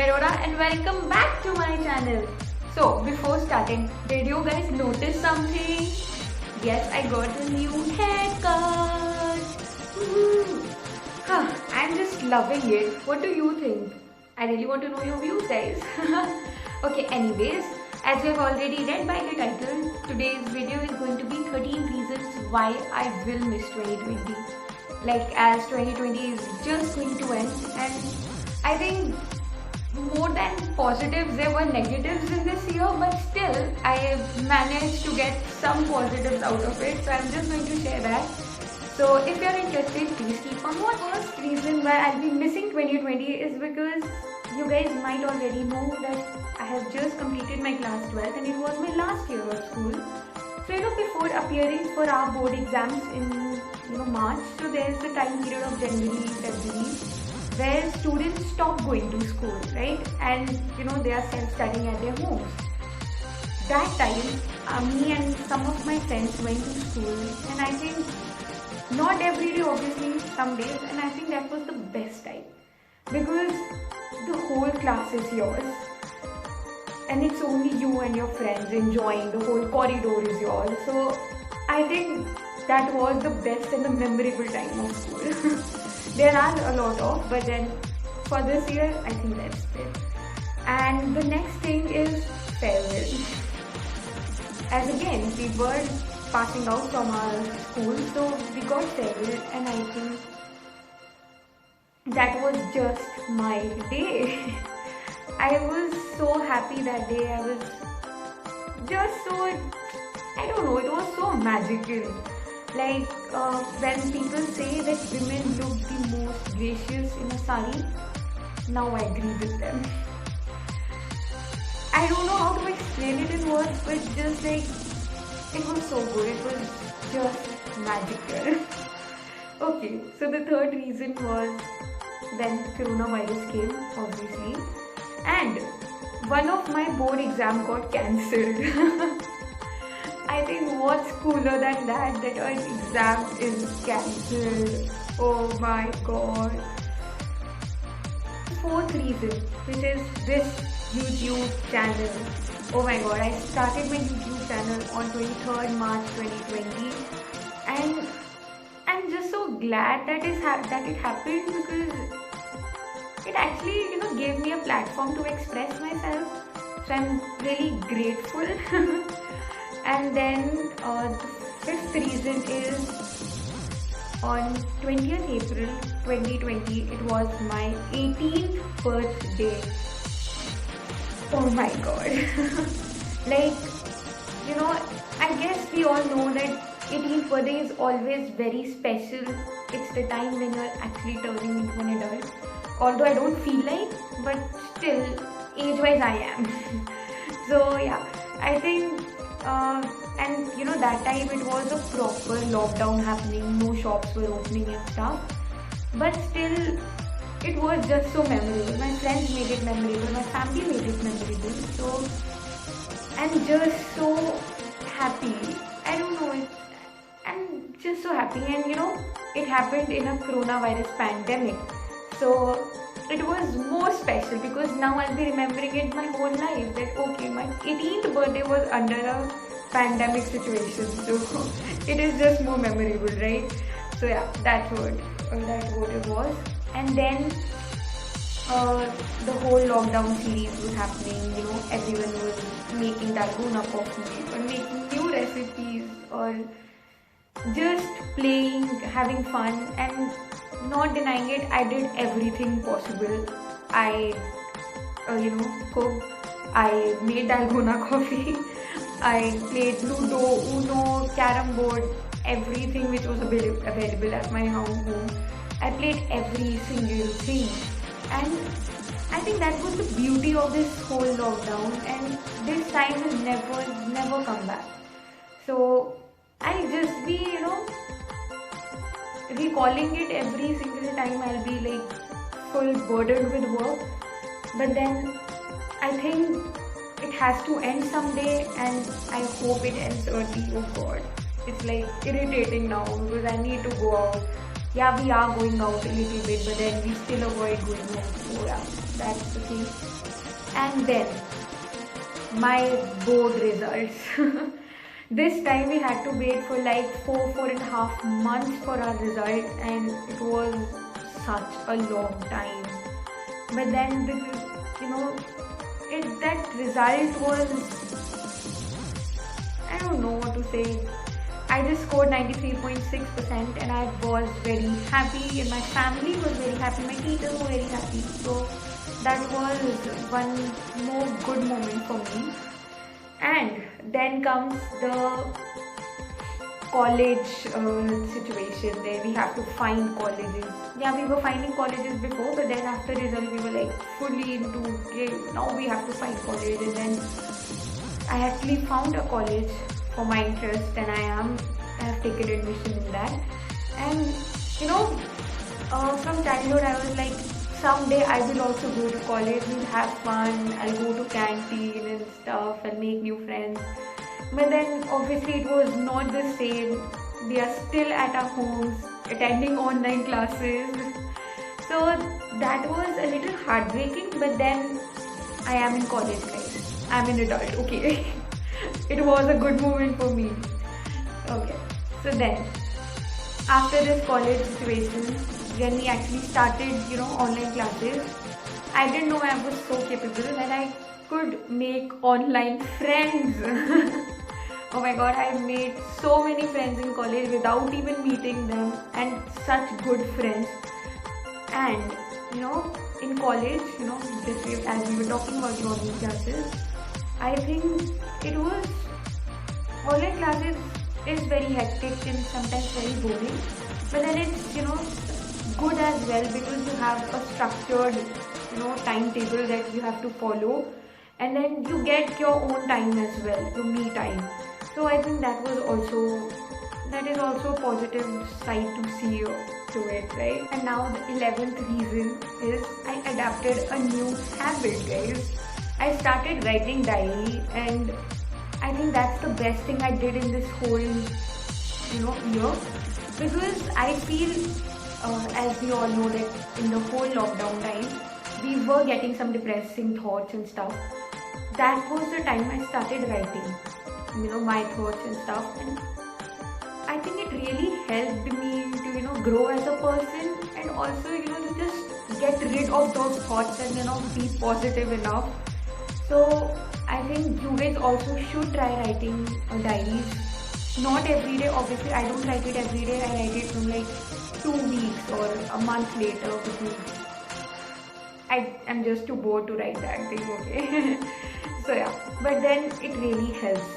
Arora and welcome back to my channel. So before starting, did you guys notice something? Yes, I got a new haircut. I'm just loving it. What do you think? I really want to know your views, guys. Okay, anyways, as you have already read by the title, today's video is going to be 13 reasons why I will miss 2020. Like, as 2020 is just going to end, and I think more than positives there were negatives in this year, but still I managed to get some positives out of it, so I'm just going to share that. So if you're interested, please keep on watching. First reason why I'll be missing 2020 is because you guys might already know that I have just completed my class 12 and it was my last year of school. So before appearing for our board exams in March, so there's the time period of January, February, where students stop going to school, right? And they are self-studying at their homes. That time, me and some of my friends went to school, and I think not every day, obviously, some days, and I think that was the best time because the whole class is yours. And it's only you and your friends enjoying, the whole corridor is yours. So I think that was the best and the memorable time of school. There are a lot of, but then for this year, I think that's it. And the next thing is farewell. As again, we were passing out from our school, so we got farewell, and I think that was just my day. I was so happy that day. I was just so, I don't know, it was so magical. Like when people say that women look the most gracious in a sari, now I agree with them. I don't know how to explain it in words, but just like, it was so good. It was just magical. Okay, so the third reason was when coronavirus came, obviously. And one of my board exam got cancelled. I think what's cooler than that our exam is cancelled. Oh my god. Fourth reason, which is this YouTube channel. Oh my god, I started my YouTube channel on 23rd March 2020, and I'm just so glad that it happened because it actually gave me a platform to express myself, so I'm really grateful. And then the fifth reason is on 20th April 2020, it was my 18th birthday. Oh my god. Like, I guess we all know that 18th birthday is always very special. It's the time when you're actually turning into an adult. Although I don't feel like, but still, age-wise I am. So yeah, I think, and that time it was a proper lockdown happening, no shops were opening and stuff. But still, it was just so memorable. My friends made it memorable, my family made it memorable. So, I'm just so happy. I don't know, I'm just so happy. And it happened in a coronavirus pandemic. So it was more special because now I'll be remembering it my whole life that okay, my 18th birthday was under a pandemic situation, so it is just more memorable, right? So yeah, that's what it was. And then the whole lockdown series was happening. Everyone was making dalgona coffee or making new recipes or just playing, having fun, and not denying it, I did everything possible. I cooked, I made dalgona coffee, I played Ludo, Uno, Carrom board, everything which was available at my home. I played every single thing, and I think that was the beauty of this whole lockdown, and this time will never come back. So I'll just be recalling it every single time. I'll be like full burdened with work, but then I think it has to end someday, and I hope it ends early. Oh god, it's like irritating now because I need to go out. Yeah, we are going out a little bit, but then we still avoid going home. So yeah, that's the thing. And then my board results. This time we had to wait for like 4.5 months for our result, and it was such a long time. But then this is, that result was, I don't know what to say. I just scored 93.6% and I was very happy, and my family was very happy, my teachers were very happy. So that was one more good moment for me. And then comes the college situation where we have to find colleges. Yeah, we were finding colleges before, but then after result we were like fully into, okay, now we have to find college. And then I actually found a college for my interest, and I have taken admission in that. And from childhood I was like, someday I will also go to college, we'll have fun, I'll go to canteen and stuff and make new friends. But then obviously it was not the same. We are still at our homes attending online classes. So that was a little heartbreaking, but then I am in college, guys. I'm an adult, okay. It was a good moment for me. Okay, so then after this college situation, when we actually started, online classes, I didn't know I was so capable that I could make online friends. Oh my god, I made so many friends in college without even meeting them, and such good friends. And in college, as we were talking about the online classes, I think it was, online classes is very hectic and sometimes very boring, but then it's good as well, because you have a structured timetable that you have to follow, and then you get your own time as well, your me time. So I think that is also a positive side to see to it, right? And now the 11th reason is I adapted a new habit, guys. I started writing diary, and I think that's the best thing I did in this whole year, because I feel as we all know that in the whole lockdown time we were getting some depressing thoughts and stuff. That was the time I started writing my thoughts and stuff, and I think it really helped me to grow as a person, and also to just get rid of those thoughts and be positive enough. So I think you guys also should try writing diaries. Not every day, obviously I don't write it every day. I write it from like 2 weeks or a month later, because I am just too bored to write that thing, okay? So yeah, but then it really helps.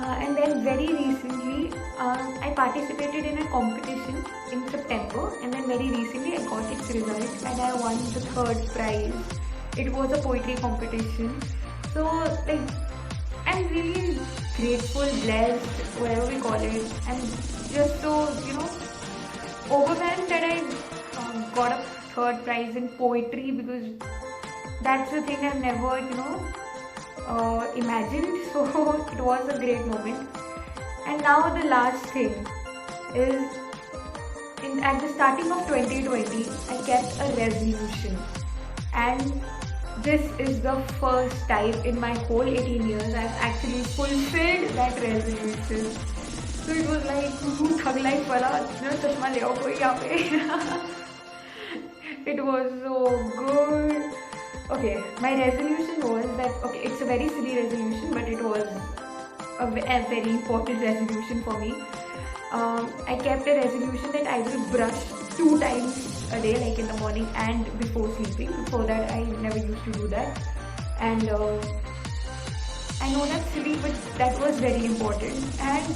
And then very recently, I participated in a competition in September, and then very recently I got its result and I won the 3rd prize. It was a poetry competition. So like, I'm really grateful, blessed, whatever we call it. I'm just so, overwhelmed that I got a 3rd prize in poetry, because that's the thing I've never, imagined. So it was a great moment. And now the last thing is, at the starting of 2020, I kept a resolution, and this is the first time in my whole 18 years I've actually fulfilled that resolution. So it was like, thug life wala, chashma le aao koi yahan pe. It was so good. Okay, my resolution was that, okay, it's a very silly resolution, but it was a very important resolution for me. I kept a resolution that I will brush 2 times a day, like in the morning and before sleeping. Before that, I never used to do that. And I know that's silly, but that was very important. And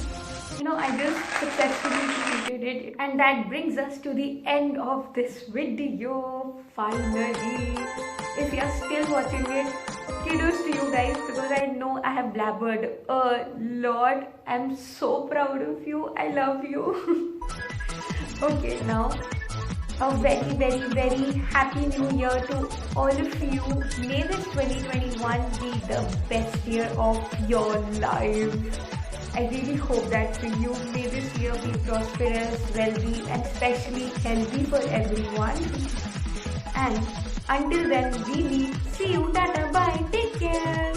I just successfully completed it. And that brings us to the end of this video, finally. If you are still watching it, kudos to you guys, because I know I have blabbered a lot. I'm so proud of you. I love you. Okay, now a very, very, very happy new year to all of you. May this 2021 be the best year of your life. I really hope that for you, may this year be prosperous, wealthy, and especially healthy for everyone. And until then, we see you. Tata, bye, take care.